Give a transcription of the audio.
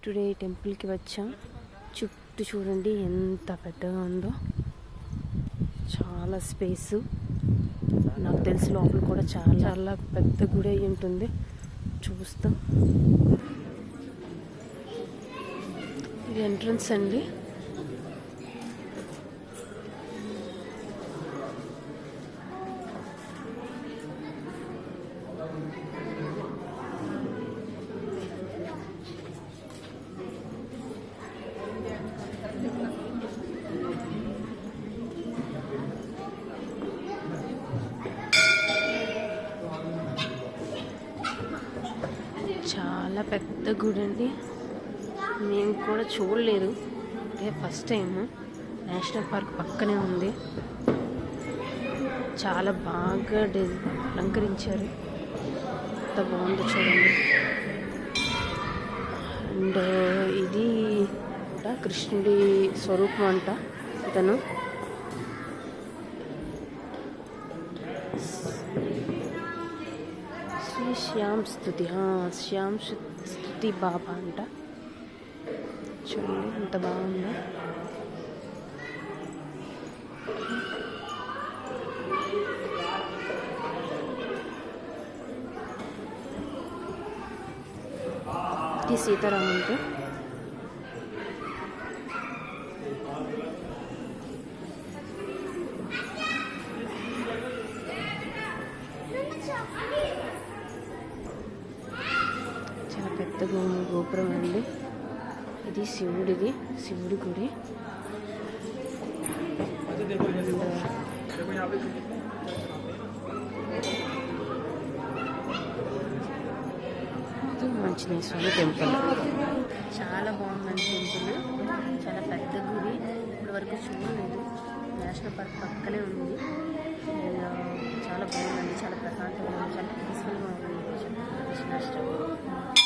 Today టెంపుల్కి వచ్చాం. చుట్టూ చూడండి ఎంత పెద్దగా ఉందో, చాలా స్పేస్. నాకు తెలిసి లోపల కూడా చాలా చాలా పెద్ద గుడి అయి ఉంటుంది. చూస్తాం. ఇది ఎంట్రన్స్ అండి. చాలా పెద్ద గుడి అండి. నేను కూడా చూడలేదు, ఇదే ఫస్ట్ టైం. నేషనల్ పార్క్ పక్కనే ఉంది. చాలా బాగా అలంకరించారు. ఎంత బాగుందో చూడండి. అండ్ ఇది కృష్ణుడి స్వరూపం అంట. ఇతను శ్యామ్ స్తుతి బాబా అంట. చూడండి ఎంత బాగుందో. ఇది సీతారాముడు. చాలా పెద్ద గోపురం అండి. ఇది శివుడి గుడి. ఆంజనేయ స్వామి టెంపుల్. చాలా బాగుందండి టెంపుల్. చాలా పెద్ద గుడి. ఇప్పటి వరకు చూడలేదు. నేషనల్ పార్క్ పక్కనే ఉంది. చాలా బాగుందండి. చాలా ప్రశాంతంగా